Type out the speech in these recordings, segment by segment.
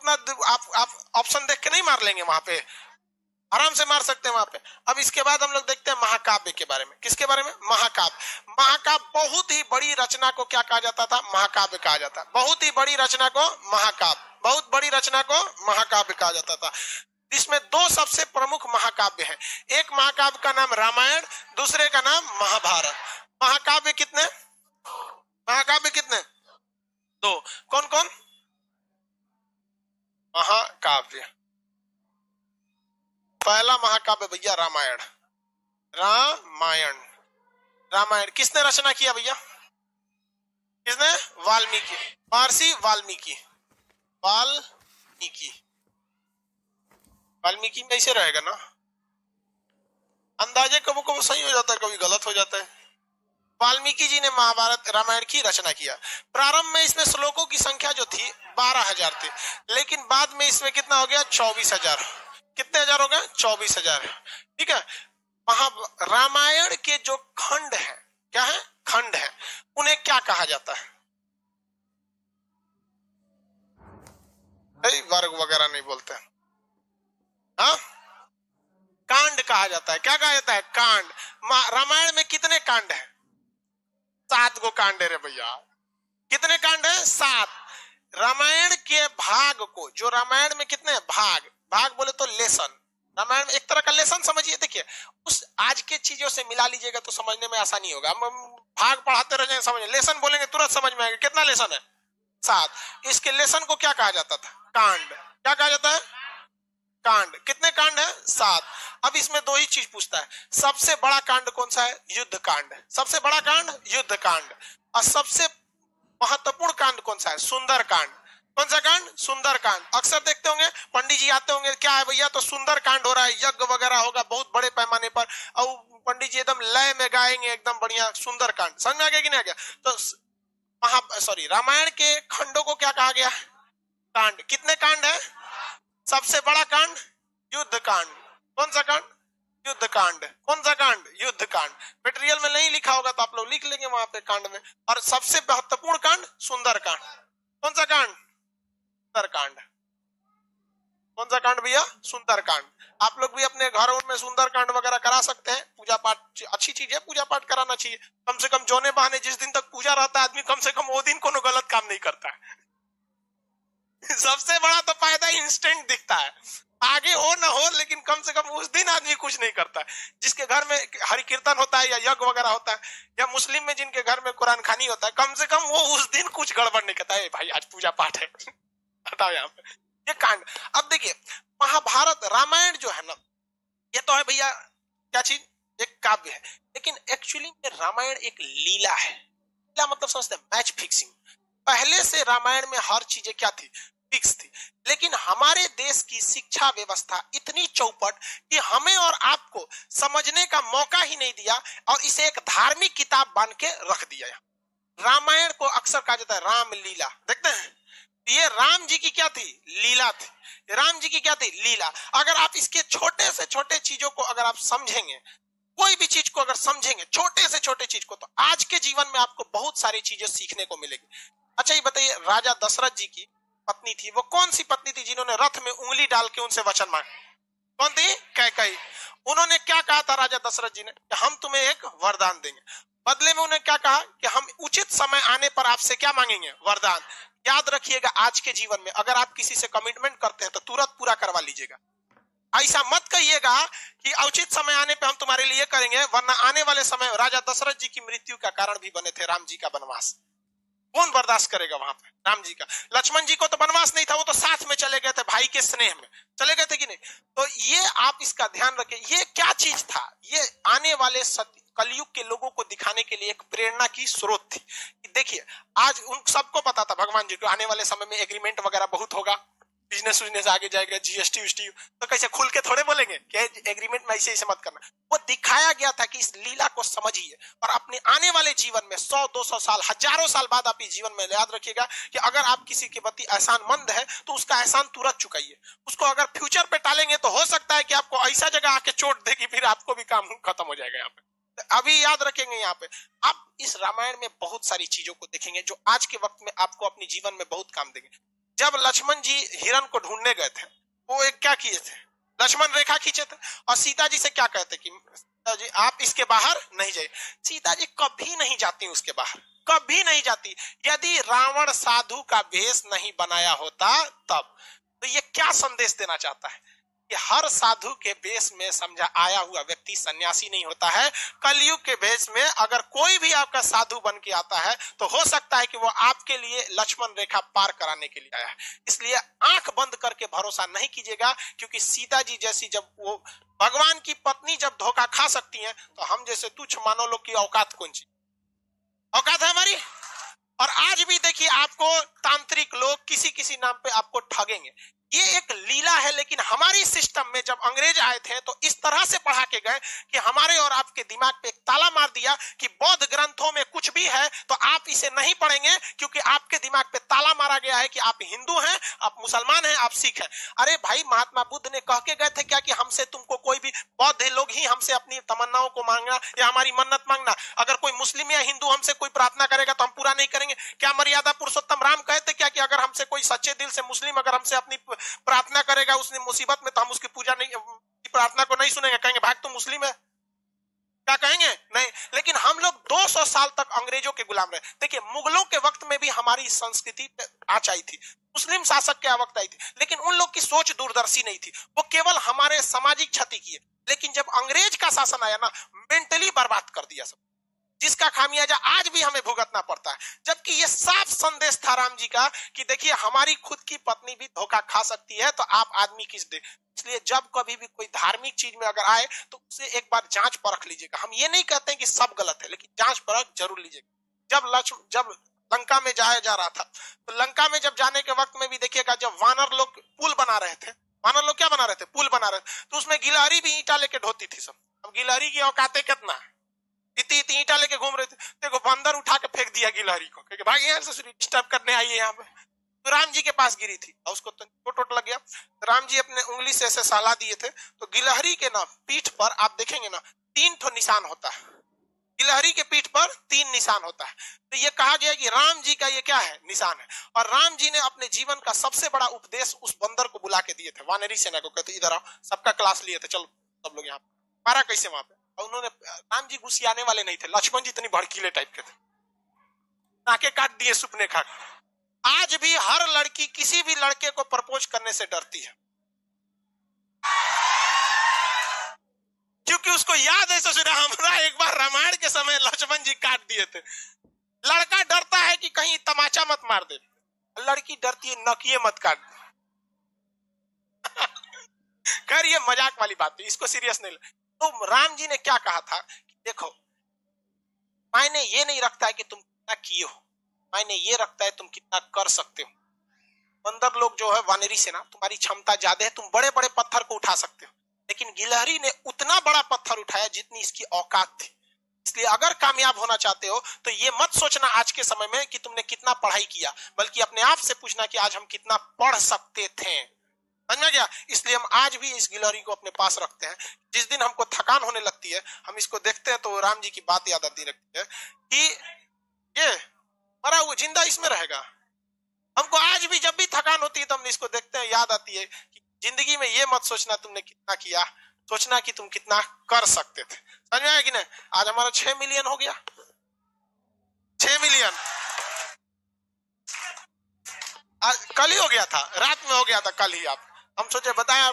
उतना आप ऑप्शन देख के नहीं मार लेंगे, वहां पे आराम से मार सकते हैं वहां पे। अब इसके बाद हम लोग देखते हैं महाकाव्य के बारे में। किसके बारे में? महाकाव्य। महाकाव्य बहुत ही बड़ी रचना को क्या कहा जाता था? महाकाव्य कहा जाता। बहुत ही बड़ी रचना को महाकाव्य, बहुत बड़ी रचना को महाकाव्य कहा जाता था। इसमें दो सबसे प्रमुख महाकाव्य हैं। एक महाकाव्य का नाम रामायण, दूसरे का नाम महाभारत। महाकाव्य कितने? महाकाव्य कितने? दो। कौन कौन? महाकाव्य। पहला महाकाव्य भैया रामायण। रामायण, रामायण किसने रचना किया भैया? किसने? वाल्मीकि, महर्षि वाल्मीकि। वाल्मीकि, वाल्मीकि में ऐसे रहेगा ना, अंदाजे कभी कभी सही हो जाता है, कभी गलत हो जाता है। वाल्मीकि जी ने महाभारत रामायण की रचना किया। प्रारंभ में इसमें श्लोकों की संख्या जो थी 12,000 थी, लेकिन बाद में इसमें कितना हो गया? 24,000। कितने हजार हो गए? 24,000। ठीक है। रामायण के जो खंड है, क्या है? खंड है, उन्हें क्या कहा जाता है? वर्ग वगैरह नहीं बोलते, हाँ? कांड कहा जाता है। क्या कहा जाता है? कांड। रामायण में कितने कांड है? 7 गो कांड है रे भैया। कितने कांड है? 7। रामायण के भाग को, जो रामायण में कितने भाग, भाग बोले तो लेसन, रामायण एक तरह का लेसन समझिए। देखिए, उस आज के चीजों से मिला लीजिएगा तो समझने में आसानी होगा। हम भाग पढ़ाते रह जाएंगे, समझ, लेसन बोलेंगे तुरंत समझ में आएगा। कितना लेसन है? 7। इसके लेसन को क्या कहा जाता था? कांड। क्या कहा जाता है? कांड। कितने कांड है? 7। अब इसमें दो ही चीज पूछता है, सबसे बड़ा कांड कौन सा है? युद्ध कांड। सबसे बड़ा कांड युद्ध कांड। और सबसे महत्वपूर्ण कांड कौन सा है? सुंदर कांड। कौन सा कांड? सुंदर कांड। अक्सर देखते होंगे पंडित जी आते होंगे, क्या है भैया? तो सुंदर कांड हो रहा है, यज्ञ वगैरह होगा बहुत बड़े पैमाने पर, और पंडित जी एकदम लय में गाएंगे एकदम बढ़िया सुंदर कांड। समझ में आ गया कि नहीं आ गया? तो रामायण के खंडों को क्या कहा गया? कांड। कितने कांड है? सबसे बड़ा कांड युद्ध कांड। कौन सा कांड? युद्ध कांड। कौन सा कांड? युद्ध कांड। मटेरियल में नहीं लिखा होगा तो आप लोग लिख लेंगे वहां पे कांड में। और सबसे महत्वपूर्ण कांड सुंदर कांड। कौन सा कांड? सुंदर कांड। कौन सा कांड भैया? सुंदर कांड। आप लोग भी अपने घरों में सुंदर कांड वगैरह करा सकते हैं। पूजा पाठ अच्छी चीज है, पूजा पाठ कराना चाहिए। कम से कम जोने बहाने जिस दिन तक पूजा रहता है आदमी, कम से कम वो दिन कोनो गलत काम नहीं करता है। सबसे बड़ा तो फायदा इंस्टेंट दिखता है, आगे हो ना हो, लेकिन कम से कम उस दिन आदमी कुछ नहीं करता है। जिसके घर में हरि कीर्तन होता है या यज्ञ वगैरह होता है, या मुस्लिम में जिनके घर में कुरान खानी होता है, कम से कम वो उस दिन कुछ गड़बड़ नहीं करता है। भाई आज पूजा पाठ है, हटाओ यहाँ पे ये कांड। अब देखिए, महाभारत रामायण जो है ना, ये तो है भैया क्या चीज? एक काव्य है। लेकिन एक्चुअली में रामायण एक लीला है। लीला मतलब समझते हैं, मैच फिक्सिंग। पहले से रामायण में हर चीजें क्या थी? फिक्स थी। लेकिन हमारे देश की शिक्षा व्यवस्था इतनी चौपट कि हमें और आपको समझने का मौका ही नहीं दिया, और इसे एक धार्मिक किताब बन के रख दिया। रामायण को अक्सर कहा जाता है राम लीला। देखते हैं, ये राम जी की क्या थी? लीला थी। राम जी की क्या थी? लीला। अगर आप इसके छोटे से छोटे चीजों को अगर आप समझेंगे, कोई भी चीज को अगर समझेंगे, छोटे से छोटे चीज को, तो आज के जीवन में आपको बहुत सारी चीजें सीखने को मिलेगी। अच्छा ये बताइए, राजा दशरथ जी की पत्नी थी, वो कौन सी पत्नी थी जिन्होंने रथ में उंगली डाल के उनसे वचन मांगा? कौन थी? कैकेयी। उन्होंने क्या कहा था राजा दशरथ जी ने? कि हम तुम्हें एक वरदान देंगे। बदले में उन्हें क्या कहा? कि हम उचित समय आने पर आपसे क्या मांगेंगे? वरदान। याद रखिएगा, आज के जीवन में अगर आप किसी से कमिटमेंट करते हैं तो तुरंत पूरा करवा लीजिएगा। ऐसा मत कहिएगा कि उचित समय आने पे हम तुम्हारे लिए करेंगे, वरना आने वाले समय राजा दशरथ जी की मृत्यु का कारण भी बने थे राम जी का वनवास। कौन बर्दाश्त करेगा वहां पे? राम जी का। लक्ष्मण जी को तो वनवास नहीं था, वो तो साथ में चले गए थे, भाई के स्नेह में चले गए थे कि नहीं? तो ये आप इसका ध्यान रखें। ये क्या चीज था? ये आने वाले कलयुग के लोगों को दिखाने के लिए एक प्रेरणा की स्रोत थी। देखिए, आज उन सबको पता था भगवान जी को आने वाले समय में एग्रीमेंट वगैरह बहुत होगा, बिजनेस आगे जाएगा, जीएसटी वीएसटी, तो कैसे खुल के थोड़े बोलेंगे कि एग्रीमेंट में ऐसे मत करना। वो दिखाया गया था कि इस लीला को समझिए, और अपने आने वाले जीवन में 100-200 साल, हजारों साल बाद आप इस जीवन में याद रखिएगा कि अगर आप किसी के प्रति एहसानमंद है तो उसका एहसान तुरंत चुकाइए। उसको अगर फ्यूचर पे टालेंगे तो हो सकता है कि आपको ऐसा जगह आके चोट देगी, फिर आपको भी काम खत्म हो जाएगा यहाँ पे। अभी याद रखेंगे, यहाँ पे आप इस रामायण में बहुत सारी चीजों को देखेंगे जो आज के वक्त में आपको अपने जीवन में बहुत काम देंगे। जब लक्ष्मण जी हिरण को ढूंढने गए थे, वो एक क्या किए थे, लक्ष्मण रेखा खींचे थे और सीता जी से क्या कहते कि सीता जी आप इसके बाहर नहीं जाइए। सीता जी कभी नहीं जाती उसके बाहर, कभी नहीं जाती। यदि रावण साधु का वेश नहीं बनाया होता तब। तो ये क्या संदेश देना चाहता है कि हर साधु के वेश में समझा आया हुआ व्यक्ति सन्यासी नहीं होता है। कलयुग के वेश में अगर कोई भी आपका साधु बन के आता है तो हो सकता है कि वो आपके लिए लक्ष्मण रेखा पार कराने के लिए आया है। इसलिए आंख बंद करके भरोसा नहीं कीजिएगा, क्योंकि सीता जी जैसी जब वो भगवान की पत्नी जब धोखा खा सकती है तो हम जैसे तुच्छ मानव लोग की औकात कौन सी औकात है हमारी। और आज भी देखिए आपको तांत्रिक लोग किसी किसी नाम पे आपको ठगेंगे। ये एक लीला है, लेकिन हमारी सिस्टम में जब अंग्रेज आए थे तो इस तरह से पढ़ा के गए कि हमारे और आपके दिमाग पे एक ताला मार दिया कि बौद्ध ग्रंथों में कुछ भी है तो आप इसे नहीं पढ़ेंगे, क्योंकि आपके दिमाग पे ताला मारा गया है कि आप हिंदू हैं, आप मुसलमान हैं, आप सिख हैं। अरे भाई, महात्मा बुद्ध ने कह के गए थे क्या कि हमसे तुमको कोई भी बौद्ध लोग ही हमसे अपनी तमन्नाओं को मांगना या हमारी मन्नत मांगना। अगर कोई मुस्लिम या हिंदू हमसे कोई प्रार्थना करेगा तो हम पूरा नहीं करेंगे। क्या मर्यादा पुरुषोत्तम राम कहते क्या कि अगर हमसे कोई सच्चे दिल से मुस्लिम अगर हमसे अपनी प्रार्थना करेगा उसने मुसीबत में तो हम उसकी पूजा नहीं, प्रार्थना को नहीं सुनेंगे, कहेंगे भाग तो मुस्लिम है, क्या कहेंगे? नहीं। लेकिन हम लोग 200 साल तक अंग्रेजों के गुलाम रहे। देखिए मुगलों के वक्त में भी हमारी संस्कृति आज आई थी, मुस्लिम शासक के वक्त आई थी, लेकिन उन लोग की सोच दूरदर्शी नहीं थी, वो केवल हमारे सामाजिक क्षति किए। लेकिन जब अंग्रेज का शासन आया ना, मेंटली बर्बाद कर दिया सब, जिसका खामियाजा आज भी हमें भुगतना पड़ता है। जबकि ये साफ संदेश था राम जी का कि देखिए हमारी खुद की पत्नी भी धोखा खा सकती है, तो आप आदमी किस दे। इसलिए जब कभी भी कोई धार्मिक चीज में अगर आए तो उसे एक बार जांच परख लीजिएगा। हम ये नहीं कहते हैं कि सब गलत है, लेकिन जांच परख जरूर लीजिएगा। जब लंका में जाया जा रहा था तो लंका में जब जाने के वक्त में भी देखिएगा, जब वानर लोग पुल बना रहे थे, वानर लोग क्या बना रहे थे, पुल बना रहे थे, तो उसमें गिलहरी भी ईंटा लेके ढोती थी सब। अब गिलहरी की औकाते कितना, इतनी इतनी ईंटा लेके घूम रहे थे, देखो बंदर उठा के फेंक दिया गिलहरी को, क्योंकि भाई यहाँ से डिस्टर्ब करने आई है यहाँ पे। तो राम जी के पास गिरी थी और उसको चोट लग गया। तो राम जी अपने उंगली से ऐसे साला दिए थे, तो गिलहरी के ना पीठ पर आप देखेंगे ना 3 ठो निशान होता है, गिलहरी के पीठ पर 3 निशान होता है। तो ये कहा गया कि राम जी का ये क्या है, निशान है। और राम जी ने अपने जीवन का सबसे बड़ा उपदेश उस बंदर को बुला के दिए थे, वानरी सेना को, कहते इधर आओ, सबका क्लास लिए थे, चलो सब लोग यहाँ मारा कैसे वहां पे। और उन्होंने, राम जी गुस्सियाने वाले नहीं थे, लक्ष्मण जी इतनी भड़कीले टाइप के थे, नाके काट दिए सुपने खा। आज भी हर लड़की किसी भी लड़के को प्रपोज करने से डरती है, क्योंकि उसको याद है ससुरा हमारा एक बार रामायण के समय लक्ष्मण जी काट दिए थे। लड़का डरता है कि कहीं तमाचा मत मार दे, लड़की डरती है नकिए मत काट दे। खैर ये मजाक वाली बात है, इसको सीरियस नहीं ले। तो राम जी ने क्या कहा था कि देखो, मायने ये नहीं रखता है कि तुम कितना किए हो, मायने ये रखता है तुम कितना कर सकते हो। बंदर लोग जो है वानरी सेना, तुम्हारी क्षमता ज्यादा है, तुम बड़े बड़े पत्थर को उठा सकते हो, लेकिन गिलहरी ने उतना बड़ा पत्थर उठाया जितनी इसकी औकात थी। इसलिए अगर कामयाब होना चाहते हो तो ये मत सोचना आज के समय में कि तुमने कितना पढ़ाई किया, बल्कि अपने आप से पूछना कि आज हम कितना पढ़ सकते थे। समझ में गया? इसलिए हम आज भी इस गिलहरी को अपने पास रखते हैं। जिस दिन हमको थकान होने लगती है, हम इसको देखते हैं तो राम जी की बात याद आती लगती है कि ये मरा हुआ जिंदा इसमें रहेगा। हमको आज भी जब भी थकान होती है तो हम इसको देखते हैं, याद आती है कि जिंदगी में ये मत सोचना तुमने कितना किया, सोचना कि तुम कितना कर सकते थे। समझ में आया कि नहीं? आज हमारा 6 मिलियन हो गया, 6 मिलियन कल ही हो गया था, रात में हो गया था कल ही। आप हम सोचे बताएं।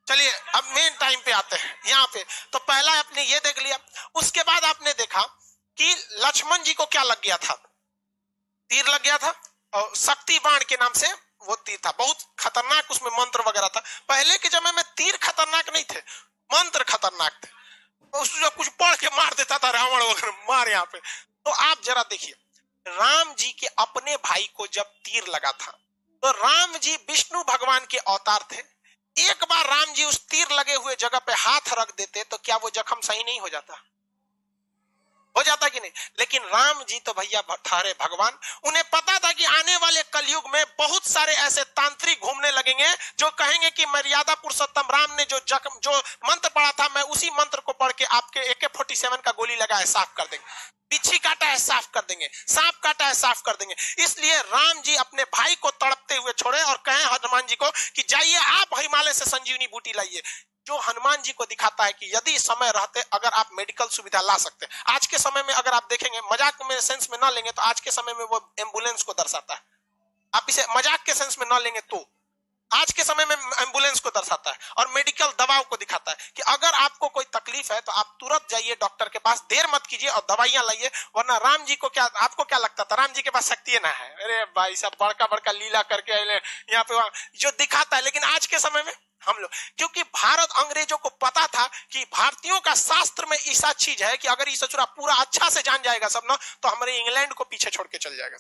चलिए अब मेन टाइम पे आते हैं यहाँ पे। तो पहला आपने ये देख लिया, उसके बाद आपने देखा कि लक्ष्मण जी को क्या लग गया था, तीर लग गया था, और शक्ति बाण के नाम से वो तीर था, बहुत खतरनाक, उसमें मंत्र वगैरह था। पहले के समय में तीर खतरनाक नहीं थे, मंत्र खतरनाक थे, उसको कुछ पढ़ के मार देता था रावण वगैरह मार यहाँ पे। तो आप जरा देखिए, राम जी के अपने भाई को जब तीर लगा था तो राम जी विष्णु भगवान के अवतार थे। एक बार राम जी उस तीर लगे हुए जगह पे हाथ रख देते तो क्या वो जख्म सही नहीं हो जाता? हो जाता कि नहीं? लेकिन राम जी तो भैया ठहरे भगवान। उन्हें पता था कि आने वाले कलयुग में बहुत सारे ऐसे तांत्रिक घूमने लगेंगे जो कहेंगे कि मर्यादा पुरुषोत्तम राम ने जो मंत्र पढ़ा था, मैं उसी मंत्र को पढ़ के आपके AK-47 का गोली लगाए साफ कर देंगे, बिच्छी काटा है साफ कर देंगे, सांप काटा है साफ कर देंगे। इसलिए राम जी अपने भाई को तड़पते हुए छोड़े और कहे हनुमान जी को कि जाइए आप हिमालय से संजीवनी बूटी लाइए, जो हनुमान जी को दिखाता है कि यदि समय रहते अगर आप मेडिकल सुविधा ला सकते। आज के समय में अगर आप देखेंगे, मजाक में सेंस में ना लेंगे तो आज के समय में वो एम्बुलेंस को दर्शाता है। आप इसे मजाक के सेंस में ना लेंगे तो आज के समय में एम्बुलेंस को दर्शाता है और मेडिकल दवाओं को दिखाता है कि अगर आपको कोई तकलीफ है तो आप तुरंत जाइए डॉक्टर के पास, देर मत कीजिए और दवाइयां लाइए। वरना राम जी को क्या, आपको क्या लगता था राम जी के पास शक्ति ना है? अरे भाई साहब बड़का बड़का लीला करके यहाँ पे जो दिखाता है। लेकिन आज के समय में हम लोग, क्योंकि भारत अंग्रेजों को पता था कि भारतीयों का शास्त्र में ऐसा चीज है कि अगर ये सचुरा पूरा अच्छा से जान जाएगा सब ना तो हमारे इंग्लैंड को पीछे छोड़ के चल जाएगा।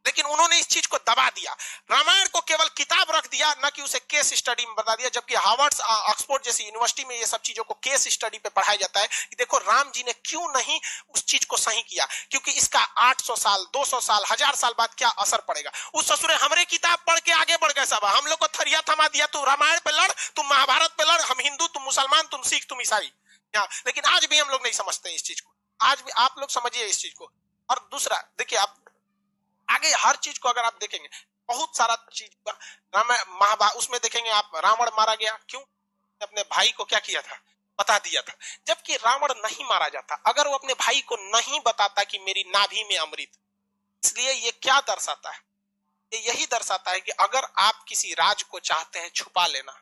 लेकिन उन्होंने इस चीज को दबा दिया, रामायण को केवल किताब रख दिया, न कि उसे केस स्टडी में बता दिया। जबकि हार्वर्ड ऑक्सफोर्ड जैसी यूनिवर्सिटी में ये सब चीजों को केस स्टडी पे पढ़ाया जाता है कि देखो राम जी ने क्यों नहीं उस चीज को सही किया, क्योंकि इसका 800 साल 200 साल 1000 साल बाद क्या असर पड़ेगा। उस ससुरे हमरे किताब पढ़ के आगे बढ़ गए सब, हम लोग को थरिया थमा दिया, तू रामायण पे लड़, तुम महाभारत पे लड़, हम हिंदू तुम मुसलमान तुम सिख तुम ईसाई। लेकिन आज भी हम लोग नहीं समझते इस चीज को, आज भी आप लोग समझिए इस चीज को। और दूसरा देखिए, आप आगे हर चीज को अगर आप देखेंगे, बहुत सारा चीज महाभारत उसमें देखेंगे आप, रावण मारा गया क्यों? अपने भाई को क्या किया था, बता दिया था। जबकि रावण नहीं मारा जाता अगर वो अपने भाई को नहीं बताता कि मेरी नाभि में अमृत। इसलिए ये क्या दर्शाता है, ये यही दर्शाता है कि अगर आप किसी राज को चाहते हैं छुपा लेना,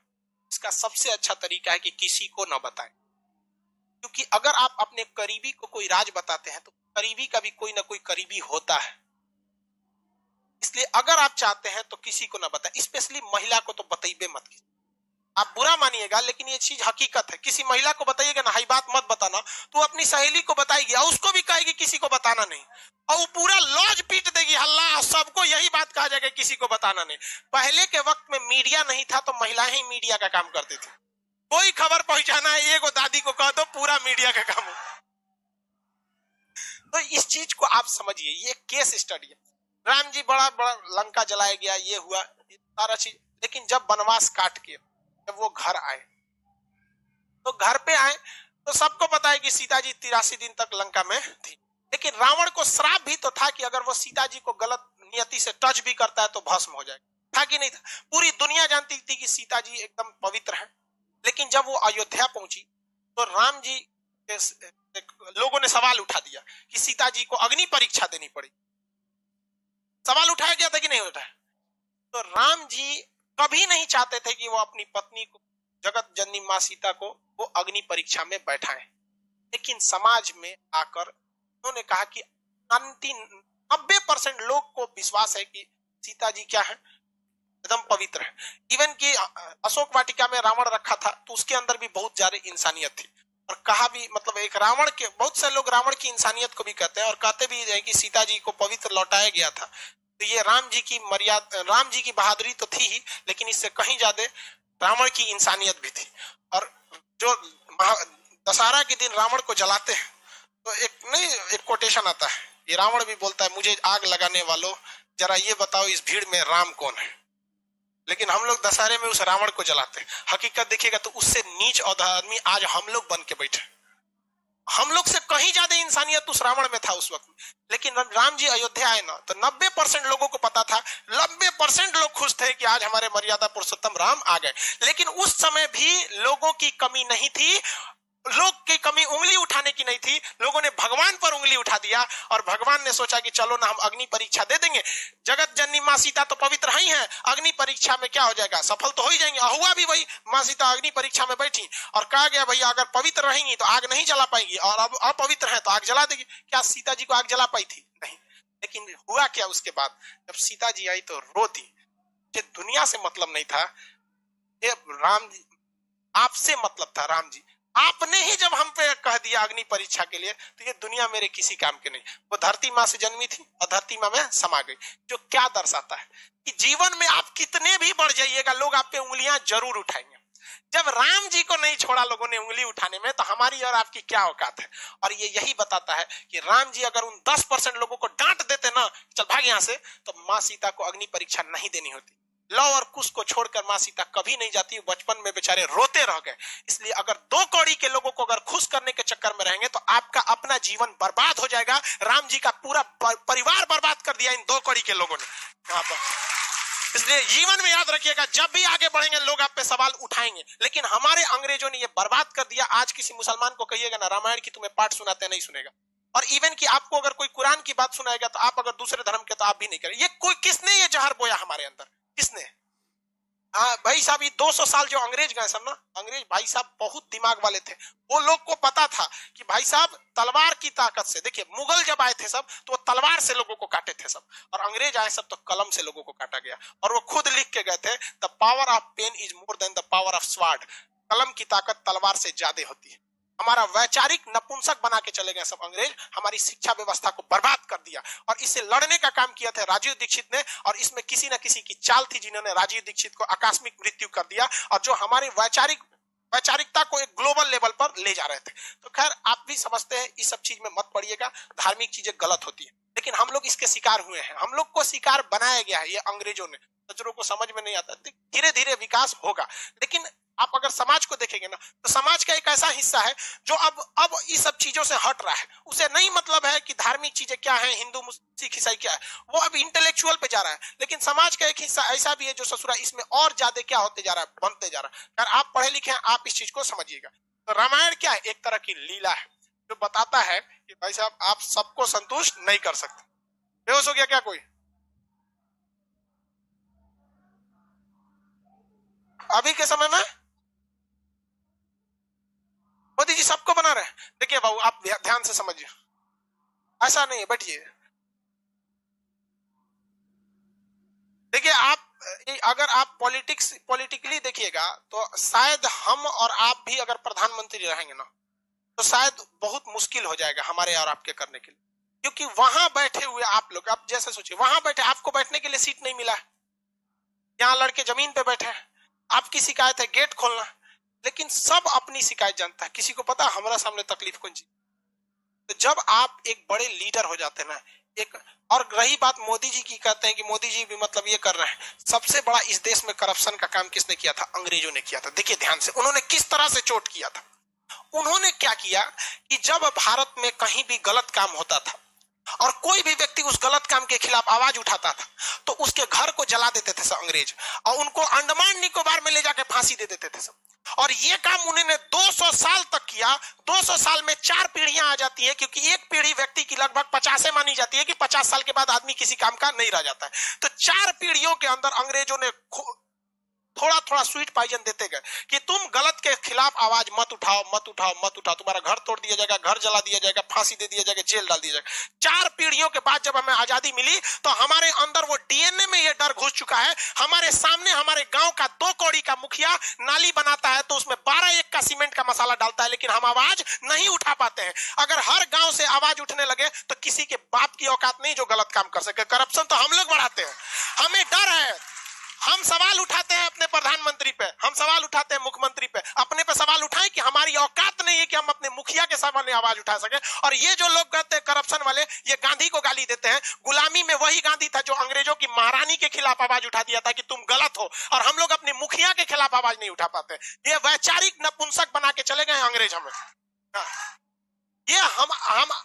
इसका सबसे अच्छा तरीका है कि किसी को ना बताएं। क्योंकि अगर आप अपने करीबी को कोई राज बताते हैं तो करीबी का भी कोई ना कोई करीबी होता है। इसलिए अगर आप चाहते हैं तो किसी को ना बताएं, स्पेशली महिला को तो बताइए मत। आप बुरा मानिएगा लेकिन ये चीज हकीकत है। किसी महिला को बताइएगा ना, हाई बात मत बताना, तो अपनी सहेली को बताएगी और उसको भी कहेगी किसी को बताना नहीं, और वो पूरा लॉज पीट देगी, हल्ला, सबको यही बात कहा जाएगा किसी को बताना नहीं। पहले के वक्त में मीडिया नहीं था तो महिलाएं ही मीडिया का काम करती थी। कोई खबर पहुंचाना है, एगो दादी को कह दो, पूरा मीडिया का काम हो। तो इस चीज को आप समझिए, ये केस स्टडी है। राम जी बड़ा बड़ा लंका जलाया गया, ये हुआ, ये सारा चीज। लेकिन जब वनवास काट के जब वो घर आए, तो घर पे आए तो सबको पता है कि सीता जी 83 दिन तक लंका में थी। लेकिन रावण को श्राप भी तो था कि अगर वो सीता जी को गलत नियति से टच भी करता है तो भस्म हो जाएगा, था कि नहीं था? पूरी दुनिया जानती थी कि सीता जी एकदम पवित्र है। लेकिन जब वो अयोध्या पहुंची तो राम जी लोगों ने सवाल उठा दिया कि सीता जी को अग्नि परीक्षा देनी पड़ी। सवाल उठाया गया था कि नहीं उठाया? तो राम जी कभी नहीं चाहते थे कि वो अपनी पत्नी को, जगत जननी मां सीता को, वो अग्नि परीक्षा में बैठाएं। लेकिन समाज में आकर उन्होंने कहा कि 90% लोग को विश्वास है कि सीता जी क्या है, एकदम पवित्र है। इवन कि अशोक वाटिका में रावण रखा था तो उसके अंदर भी बहुत ज्यादा इंसानियत थी। और कहा भी, मतलब एक रावण के, बहुत से लोग रावण की इंसानियत को भी कहते हैं और कहते भी है कि सीता जी को पवित्र लौटाया गया था। तो ये राम जी की मर्यादा, राम जी की बहादुरी तो थी ही, लेकिन इससे कहीं ज्यादा रावण की इंसानियत भी थी। और जो दशहरा के दिन रावण को जलाते हैं तो एक कोटेशन आता है, ये रावण भी बोलता है, मुझे आग लगाने वालों जरा ये बताओ इस भीड़ में राम कौन है। लेकिन हम लोग दशहरे में उस रावण को जलाते हैं। हकीकत देखिएगा तो उससे नीच और आदमी आज हम लोग बन के बैठे। हम लोग से कहीं ज्यादा इंसानियत उस रावण में था उस वक्त। लेकिन राम जी अयोध्या आए ना तो 90% लोगों को पता था, 90% लोग खुश थे कि आज हमारे मर्यादा पुरुषोत्तम राम आ गए। लेकिन उस समय भी लोगों की कमी नहीं थी, लोग की कमी उंगली उठाने की नहीं थी। लोगों ने भगवान पर उंगली उठा दिया और भगवान ने सोचा कि चलो ना हम अग्नि परीक्षा दे देंगे, जगत जननी मां सीता तो पवित्र ही है, अग्नि परीक्षा में क्या हो जाएगा, सफल तो हो ही जाएंगे। हुआ भी वही, मां सीता अग्नि परीक्षा में बैठी और कहा गया भैया अगर पवित्र रहेंगी तो आग नहीं जला पाएंगी और अब अपवित्र है तो आग जला देगी। क्या सीता जी को आग जला पाई थी? नहीं। लेकिन हुआ क्या उसके बाद, जब सीता जी आई तो रो दी। दुनिया से मतलब नहीं था, ये राम जी आपसे मतलब था। राम जी आपने ही जब हम पे कह दिया अग्नि परीक्षा के लिए तो ये दुनिया मेरे किसी काम के नहीं। वो धरती माँ से जन्मी थी और धरती माँ में समा गई। जो क्या दर्शाता है कि जीवन में आप कितने भी बढ़ जाइएगा लोग आप पे उंगलियां जरूर उठाएंगे। जब राम जी को नहीं छोड़ा लोगों ने उंगली उठाने में, तो हमारी और आपकी क्या औकात है। और ये यही बताता है कि राम जी अगर उन 10% लोगों को डांट देते ना, चल भाग यहां से, तो मां सीता को अग्नि परीक्षा नहीं देनी होती। लव और कुश को छोड़कर मां सीता कभी नहीं जाती, बचपन में बेचारे रोते रह गए। इसलिए अगर 2 कौड़ी के लोगों को अगर खुश करने के चक्कर में रहेंगे तो आपका अपना जीवन बर्बाद हो जाएगा। राम जी का पूरा परिवार बर्बाद कर दिया इन 2 कौड़ी के लोगों ने यहाँ पर। इसलिए जीवन में याद रखिएगा, जब भी आगे बढ़ेंगे लोग आप पे सवाल उठाएंगे, लेकिन हमारे अंग्रेजों ने ये बर्बाद कर दिया। आज किसी मुसलमान को कहिएगा ना रामायण की तुम्हें पाठ सुनाते, नहीं सुनेगा। और इवन कि आपको अगर कोई कुरान की बात सुनाएगा तो आप अगर दूसरे धर्म के, तो आप भी नहीं करें। ये कोई किसने ये जहर बोया हमारे अंदर, किसने? हाँ भाई साहब, ये 200 साल जो अंग्रेज गए सब ना, अंग्रेज भाई साहब बहुत दिमाग वाले थे। वो लोग को पता था कि भाई साहब तलवार की ताकत से, देखिए मुगल जब आए थे सब तो वो तलवार से लोगों को काटे थे सब, और अंग्रेज आए सब तो कलम से लोगों को काटा गया। और वो खुद लिख के गए थे, the power of pen is more than the power of sword. कलम की ताकत तलवार से ज्यादा होती है। हमारा वैचारिक नपुंसक बना के चले गए सब अंग्रेज, हमारी शिक्षा व्यवस्था को बर्बाद कर दिया। और इससे लड़ने का काम किया था राजीव दीक्षित ने, और इसमें किसी न किसी की चाल थी जिन्होंने राजीव दीक्षित को आकस्मिक मृत्यु कर दिया, और जो हमारी वैचारिकता को एक ग्लोबल लेवल पर ले जा रहे थे। तो खैर आप भी समझते हैं, इस सब चीज में मत पड़िएगा, धार्मिक चीजें गलत होती है, लेकिन हम लोग इसके शिकार हुए हैं। हम लोग को शिकार बनाया गया है ये अंग्रेजों ने। नजरों को समझ में नहीं आता, धीरे धीरे विकास होगा। लेकिन आप अगर समाज को देखेंगे ना, तो समाज का एक ऐसा हिस्सा है जो अब इस सब चीजों से हट रहा है। उसे नहीं मतलब है कि धार्मिक चीजें क्या है, हिंदू सिख ईसाई क्या है, वो अब इंटेलेक्चुअल पे जा रहा है। लेकिन समाज का एक हिस्सा ऐसा भी है जो ससुरा इसमें और ज्यादा क्या होते जा रहा है, बनते जा रहा है। अगर आप पढ़े लिखे हैं, आप इस चीज को समझिएगा। तो रामायण क्या है? एक तरह की लीला है जो बताता है कि भाई साहब आप सबको संतुष्ट नहीं कर सकते। बेहोश हो गया क्या कोई? अभी के समय में मोदी जी सबको बना रहे हैं। देखिए बाबू, आप ध्यान से समझिए, ऐसा नहीं है, बैठिए। देखिए आप अगर आप पॉलिटिकली देखिएगा तो शायद हम और आप भी अगर प्रधानमंत्री रहेंगे ना, तो शायद बहुत मुश्किल हो जाएगा हमारे और आपके करने के लिए। क्योंकि वहां बैठे हुए आप लोग, आप जैसे सोचिए, वहां बैठे आपको बैठने के लिए सीट नहीं मिला है, यहाँ लड़के जमीन पे बैठे हैं, आपकी शिकायत है गेट खोलना, लेकिन सब अपनी शिकायत जानता है। किसी को पता हमारा सामने तकलीफ कौन सी। तो जब आप एक बड़े लीडर हो जाते हैं ना, एक और रही बात मोदी जी की, कहते हैं कि मोदी जी भी मतलब ये कर रहे हैं। सबसे बड़ा इस देश में करप्शन का काम किसने किया था? अंग्रेजों ने किया था। देखिए ध्यान से, उन्होंने किस तरह से चोट किया था। उन्होंने क्या किया कि जब भारत में कहीं भी गलत काम होता था और कोई भी व्यक्ति उस गलत काम के खिलाफ आवाज उठाता था, तो उसके घर को जला देते थे सब अंग्रेज, और उनको अंडमान निकोबार में ले जाके फांसी दे देते थे सब। और ये काम उन्होंने 200 साल तक किया। 200 साल में 4 पीढ़ियां आ जाती है, क्योंकि एक पीढ़ी व्यक्ति की लगभग 50 मानी जाती है कि 50 साल के बाद आदमी किसी काम का नहीं रह जाता है। तो 4 पीढ़ियों के अंदर अंग्रेजों ने थोड़ा थोड़ा स्वीट पॉइजन देते गए कि तुम गलत के खिलाफ आवाज मत उठाओ, मत उठाओ, मत उठाओ, तुम्हारा घर तोड़ दिया जाएगा, घर जला दिया जाएगा, फांसी दे दिया जाएगा, जेल डाल दिया जाएगा। 4 पीढ़ियों के बाद जब हमें आजादी मिली, तो हमारे अंदर वो डीएनए में ये डर घुस चुका है। हमारे सामने हमारे गांव का 2 कौड़ी का मुखिया नाली बनाता है तो उसमें 12 का सीमेंट का मसाला डालता है, लेकिन हम आवाज नहीं उठा पाते हैं। अगर हर गांव से आवाज उठने लगे तो किसी के बाप की औकात नहीं जो गलत काम कर सके। करप्शन तो हम लोग बढ़ाते हैं, हमें डर है। हम सवाल उठाते हैं अपने प्रधानमंत्री पे, हम सवाल उठाते हैं मुख्यमंत्री पे, अपने पे सवाल उठाएं कि हमारी औकात नहीं है कि हम अपने मुखिया के सामने आवाज उठा सके। और ये जो लोग कहते हैं करप्शन वाले, ये गांधी को गाली देते हैं। गुलामी में वही गांधी था जो अंग्रेजों की महारानी के खिलाफ आवाज उठा दिया था कि तुम गलत हो, और हम लोग अपने मुखिया के खिलाफ आवाज नहीं उठा पाते। ये वैचारिक नपुंसक बना के चले गए अंग्रेज हमें। ये हम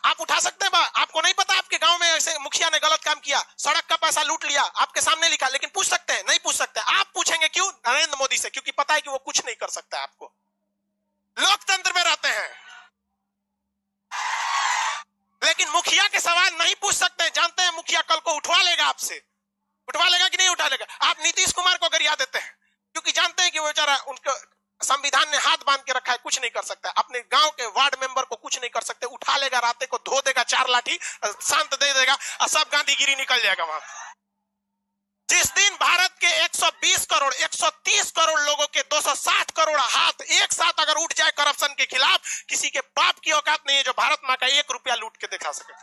आप उठा सकते हैं? आपको नहीं पता आपके गांव में ऐसे मुखिया ने गलत काम किया, सड़क का पैसा लूट लिया, आपके सामने लिखा, लेकिन पूछ सकते हैं? नहीं पूछ सकते। आप पूछेंगे क्यों? नरेंद्र मोदी से, क्योंकि पता है कि वो कुछ नहीं कर सकता है। आपको लोकतंत्र में रहते हैं, लेकिन मुखिया के सवाल नहीं पूछ सकते। जानते हैं मुखिया कल को उठवा लेगा आपसे, उठवा लेगा कि नहीं उठा लेगा? आप नीतीश कुमार को गरिया देते हैं क्योंकि जानते हैं कि वो बेचारा, उनको संविधान ने हाथ बांध के रखा है, कुछ नहीं कर सकता। अपने गांव के वार्ड मेंबर को कुछ नहीं कर सकते। उठा लेगा, राते को धो देगा 4 लाठी, शांत दे देगा, और सब गांधीगिरी निकल जाएगा वहां। जिस दिन भारत के 120 करोड़ 130 करोड़ लोगों के 260 करोड़ हाथ एक साथ अगर उठ जाए करप्शन के खिलाफ, किसी के बाप की औकात नहीं है जो भारत मां का 1 रुपया लूट के दिखा सके।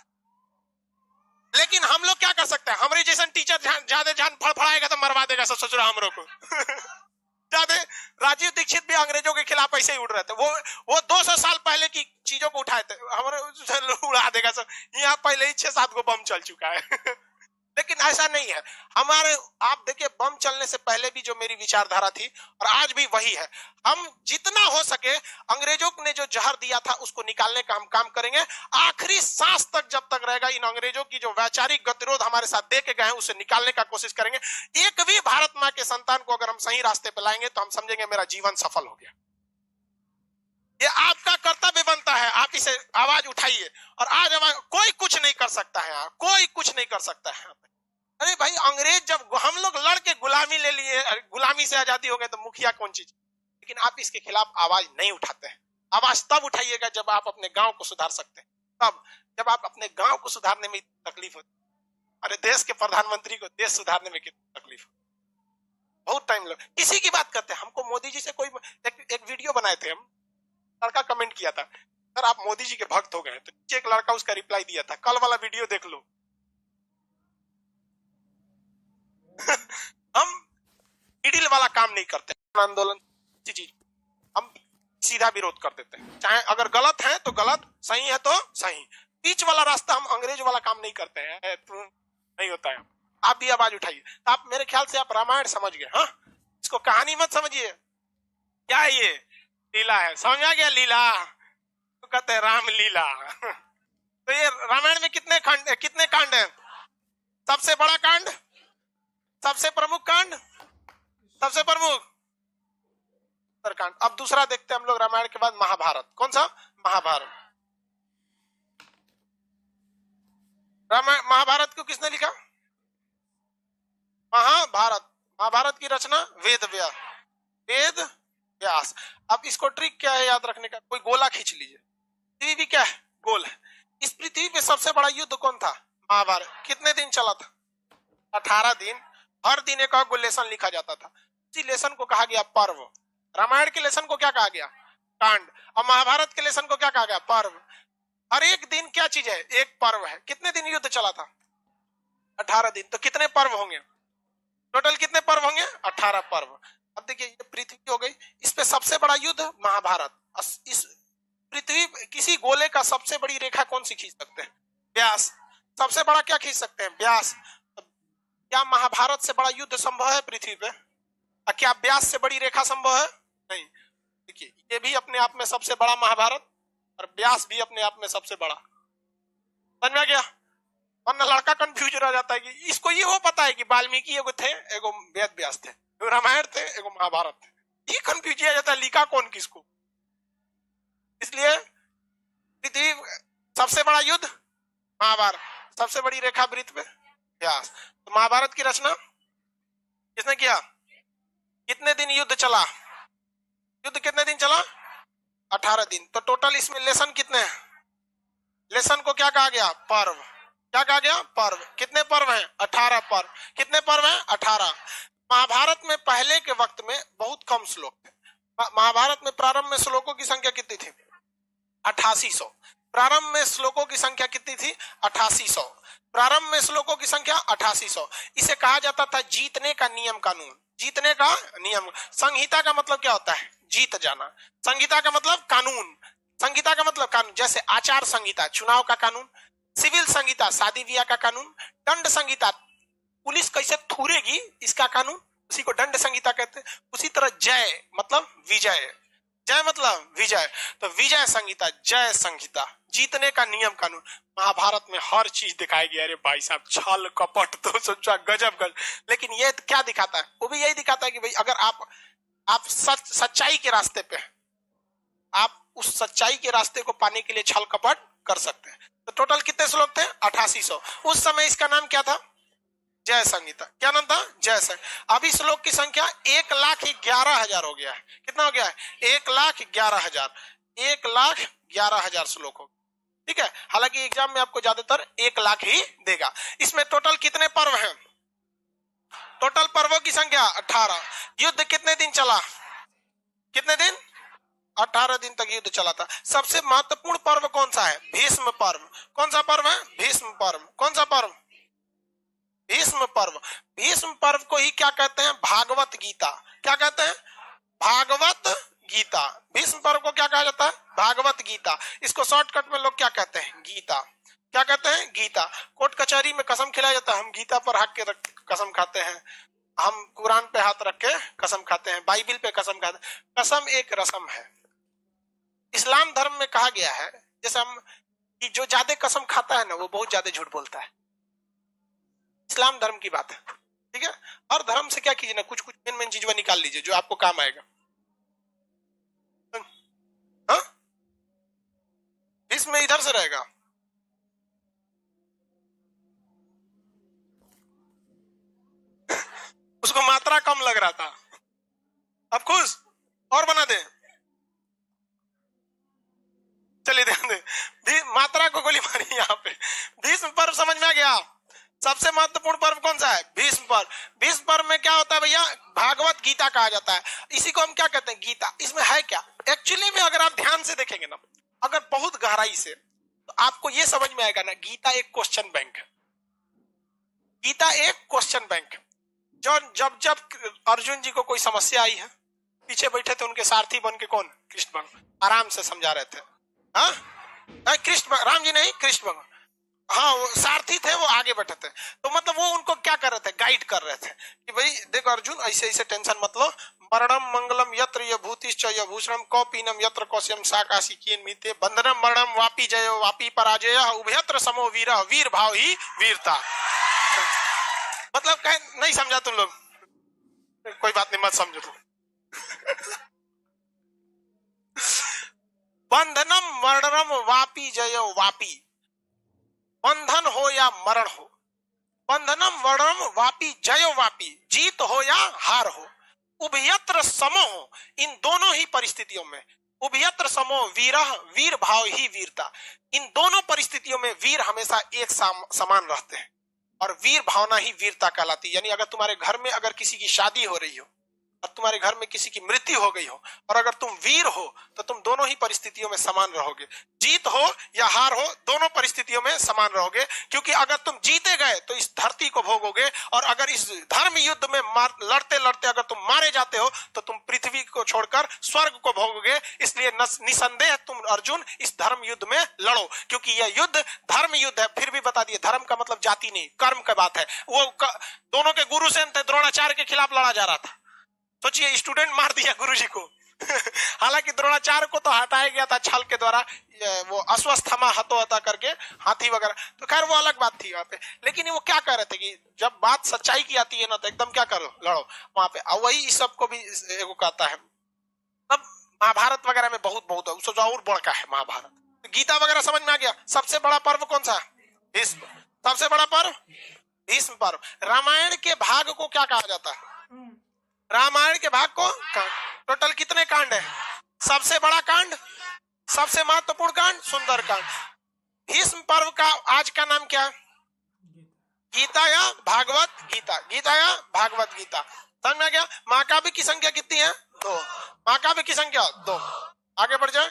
लेकिन हम लोग क्या कर सकते हैं? हमारे जैसा टीचर ज्यादा जान फड़फड़ाएगा तो मरवा देगा सब ससुरा हमरों को। ज्यादा राजीव दीक्षित भी अंग्रेजों के खिलाफ ऐसे ही उड़ रहे थे। वो 200 साल पहले की चीजों को उठाए थे, हमारे उड़ा देगा सब। यहाँ पहले ही 6-7 को बम चल चुका है। लेकिन ऐसा नहीं है हमारे। आप देखिए, बम चलने से पहले भी जो मेरी विचारधारा थी और आज भी वही है। हम जितना हो सके अंग्रेजों ने जो जहर दिया था उसको निकालने का हम काम करेंगे। आखिरी सांस तक जब तक रहेगा, इन अंग्रेजों की जो वैचारिक गतिरोध हमारे साथ दे के गए हैं उसे निकालने का कोशिश करेंगे। एक भी भारत माँ के संतान को अगर हम सही रास्ते पर लाएंगे तो हम समझेंगे मेरा जीवन सफल हो गया। ये आपका कर्तव्य बनता है, आप इसे आवाज उठाइए। और आज कोई कुछ नहीं कर सकता है, कोई कुछ नहीं कर सकता है। अरे भाई, अंग्रेज जब हम लोग लड़के गुलामी ले लिए, गुलामी से आजादी हो गए, तो मुखिया कौन चीज। लेकिन आप इसके खिलाफ आवाज नहीं उठाते हैं। आवाज तब उठाइएगा जब आप अपने गांव को सुधार सकते हैं, तब जब आप अपने गांव को सुधारने में तकलीफ होती है। अरे देश के प्रधानमंत्री को देश सुधारने में कितनी तकलीफ हो, बहुत टाइम लग। किसी की बात करते हैं, हमको मोदी जी से कोई एक वीडियो बनाए थे हम, लड़का कमेंट किया था, सर आप मोदी जी के भक्त हो गए। तो नीचे एक लड़का उसका रिप्लाई दिया था, कल वाला वीडियो देख लो। हम मिडिल वाला काम नहीं करते। आंदोलन चीज हम सीधा विरोध कर देते हैं, चाहे अगर गलत है तो गलत, सही है तो सही। बीच वाला रास्ता हम अंग्रेज वाला काम नहीं करते हैं, नहीं होता है। आप भी आवाज उठाइए। तो आप मेरे ख्याल से आप रामायण समझ गए। हाँ, इसको कहानी मत समझिए, क्या है ये लीला है, समझ आ गया लीला तो कहते हैं राम लीला। तो ये रामायण में कितने कांड हैं? सबसे बड़ा कांड, सबसे प्रमुख कांड, सबसे प्रमुख कांड। अब दूसरा देखते हैं हम लोग रामायण के बाद महाभारत। कौन सा? महाभारत। महाभारत को किसने लिखा? महाभारत की रचना वेद व्यास। अब इसको ट्रिक क्या है याद रखने का, कोई गोला खींच लीजिए। पृथ्वी भी क्या है? गोल है। इस पृथ्वी पे सबसे बड़ा युद्ध कौन था? महाभारत। कितने दिन चला था? 18 दिन। हर दिन एक लेसन लिखा जाता था। इसी लेसन को कहा गया पर्व। रामायण के लेसन को क्या कहा गया? कांड। और महाभारत के लेसन को क्या कहा गया? पर्व। हर एक दिन क्या चीज है? एक पर्व है। कितने दिन युद्ध चला था? 18 दिन। तो कितने पर्व होंगे टोटल? कितने पर्व होंगे? 18 पर्व। अब देखिए, ये पृथ्वी हो गई, इस पे सबसे बड़ा युद्ध महाभारत। इस पृथ्वी किसी गोले का सबसे बड़ी रेखा कौन सी खींच सकते हैं? व्यास। सबसे बड़ा क्या खींच सकते हैं? व्यास। क्या महाभारत से बड़ा युद्ध संभव है पृथ्वी पे? क्या व्यास से बड़ी रेखा संभव है? नहीं। देखिए, ये भी अपने आप में सबसे बड़ा महाभारत और व्यास भी अपने आप में सबसे बड़ा। समझ में आ गया? वरना लड़का कंफ्यूज रह जाता है कि इसको ये वो पता है कि वाल्मीकि एगो थे, एगो वेद व्यास थे, रामायण थे, एगो महाभारत थे। ये कंफ्यूज किया जाता है, लिखा कौन किसको। इसलिए पृथ्वी सबसे बड़ा युद्ध महाभारत, सबसे बड़ी रेखा वृत्त पे व्यास। तो महाभारत की रचना किसने किया? कितने दिन युद्ध चला? युद्ध कितने दिन चला? 18 दिन। तो टोटल इसमें लेसन कितने हैं? लेसन को क्या कहा गया? पर्व। क्या कहा गया? पर्व। कितने पर्व हैं? 18 पर्व। कितने पर्व हैं? 18। महाभारत में पहले के वक्त में बहुत कम श्लोक थे। महाभारत में प्रारंभ में श्लोकों की संख्या कितनी थी? 8800। प्रारंभ में श्लोकों की संख्या कितनी थी? 8800। प्रारंभ में श्लोकों की संख्या 8800। इसे कहा जाता था जीतने का नियम कानून। जीतने का नियम। संहिता का मतलब क्या होता है? जीत जाना। संहिता का मतलब कानून। संहिता का मतलब कानून। जैसे आचार संहिता चुनाव का कानून, सिविल संहिता शादी ब्याह का कानून, दंड संहिता पुलिस कैसे थूरेगी इसका कानून, उसी को दंड संहिता कहते हैं। उसी तरह जय मतलब विजय, जय मतलब विजय, तो विजय संहिता, जय संहिता, जीतने का नियम कानून। महाभारत में हर चीज दिखाई गई। अरे भाई साहब, छल कपट तो सोचा गजब। लेकिन ये क्या दिखाता है? वो भी यही दिखाता है कि भाई अगर आप सच्चाई के रास्ते पे, आप उस सच्चाई के रास्ते को पाने के लिए छल कपट कर सकते हैं। तो टोटल कितने श्लोक थे? 8800। उस समय इसका नाम क्या था? जय संहिता। क्या नाम था? जय संहिता। अभी श्लोक की संख्या 1,11,000 हो गया है। कितना हो गया है? 1,11,000। 1,11,000 श्लोक हो। ठीक है। हालांकि एग्जाम में आपको ज्यादातर 1 लाख ही देगा। इसमें टोटल कितने पर्व हैं? टोटल पर्वों की संख्या 18। युद्ध कितने दिन चला? कितने दिन? 18 दिन तक युद्ध चला था। सबसे महत्वपूर्ण पर्व कौन सा है? भीष्म पर्व। कौन सा पर्व है? भीष्म पर्व। कौन सा पर्व? भीष्म पर्व। भीष्म पर्व को ही क्या कहते हैं? भागवत गीता। क्या कहते हैं? भागवत गीता। भीष्म पर्व को क्या कहा जाता है? भागवत गीता। इसको शॉर्टकट में लोग क्या कहते हैं? गीता। क्या कहते हैं? गीता। कोर्ट कचहरी में कसम खिलाया जाता है, हम गीता पर हाथ के कसम खाते हैं, हम कुरान पे हाथ रख के कसम खाते हैं, बाइबिल पे कसम खाते हैं। कसम एक रस्म है। इस्लाम धर्म में कहा गया है जैसे हम कि जो ज्यादा कसम खाता है ना वो बहुत ज्यादा झूठ बोलता है। इस्लाम धर्म की बात है, ठीक है। हर धर्म से क्या कीजिए ना, कुछ कुछ मेन मेन चीजें निकाल लीजिए जो आपको काम आएगा। हाँ, इसमें इधर से रहेगा। उसको मात्रा कम लग रहा था, अब खुश और बना दे। चलिए ध्यान दे, मात्रा को गोली मारी यहाँ पे। भीष्म पर्व समझ में आ गया? सबसे महत्वपूर्ण पर्व कौन सा है? भीष्म पर्व। भीष्म पर्व में क्या होता है भैया? भागवत गीता कहा जाता है। इसी को हम क्या कहते हैं? गीता। इसमें है क्या एक्चुअली में? अगर आप ध्यान से देखेंगे ना, अगर बहुत गहराई से, तो आपको ये समझ में आएगा ना, गीता एक क्वेश्चन बैंक है। गीता एक क्वेश्चन बैंक है। जब जब अर्जुन जी को कोई समस्या आई है, पीछे बैठे थे उनके सारथी बन के कौन? कृष्ण भगवान आराम से समझा रहे थे। हाँ, कृष्ण, राम जी नहीं, कृष्ण भगवान, हाँ वो सारथी थे, वो आगे बैठे थे। तो मतलब वो उनको क्या कर रहे थे? गाइड कर रहे थे कि भाई देखो अर्जुन, ऐसे ऐसे टेंशन मत लो। मरणम मंगलम यत्र यभूतिश्च यभूषणम कौपीनम यत्र कौशयम साकाशी कीन मीते बंधनम मरणम वापी जयो वापी पराजय उभयत्र समो वीर, वीर भाव ही वीरता। मतलब कहीं नहीं समझा तुम लोग? कोई बात नहीं, मत समझो तुम। बंधनम मरणम वापी जयो वापी, बंधन हो या मरण हो, बंधनम मरणम वापी जयो वापी, जीत हो या हार हो, उभयत्र समो हो, इन दोनों ही परिस्थितियों में, उभयत्र समो वीरः, वीर भाव ही वीरता। इन दोनों परिस्थितियों में वीर हमेशा एक समान रहते हैं और वीर भावना ही वीरता कहलाती है। यानी अगर तुम्हारे घर में अगर किसी की शादी हो रही हो और तुम्हारे घर में किसी की मृत्यु हो गई हो, और अगर तुम वीर हो तो तुम दोनों ही परिस्थितियों में समान रहोगे। जीत हो या हार हो, दोनों परिस्थितियों में समान रहोगे, क्योंकि अगर तुम जीते गए तो इस धरती को भोगोगे, और अगर इस धर्म युद्ध में लड़ते लड़ते अगर तुम मारे जाते हो तो तुम पृथ्वी को छोड़कर स्वर्ग को भोगोगे। इसलिए निसंदेह तुम अर्जुन इस धर्म युद्ध में लड़ो, क्योंकि यह युद्ध धर्म युद्ध है। फिर भी बता दिए, धर्म का मतलब जाति नहीं, कर्म का बात है। वो दोनों के गुरु से द्रोणाचार्य के खिलाफ लड़ा जा रहा था। सोचिए, स्टूडेंट मार दिया गुरुजी को। हालांकि द्रोणाचार्य को तो हटाया गया था छल के द्वारा, वो अश्वस्थामा हतो हता करके, हाथी वगैरह, तो खैर वो अलग बात थी वहां पे। लेकिन वो क्या कह रहे थे कि जब बात सच्चाई की आती है ना तो एकदम क्या करो, लड़ो वहां पे। और वही इस सबको भी एगो कहता है। तब महाभारत वगैरह में बहुत बहुत उससे जो और बड़ा है महाभारत। गीता वगैरह समझ में आ गया। सबसे बड़ा पर्व कौन सा? भीष्म। सबसे बड़ा पर्व भीष्म पर्व। रामायण के भाग को क्या कहा जाता है? रामायण के भाग को टोटल कितने कांड है? सबसे बड़ा कांड, सबसे महत्वपूर्ण कांड, सुंदर कांड। भीष्म पर्व का आज का नाम क्या है? गीता या भागवत गीता। गीता या भागवत गीता। समझ में गया? महाकाव्य की संख्या कितनी है? 2। महाकाव्य की संख्या 2। आगे बढ़ जाए।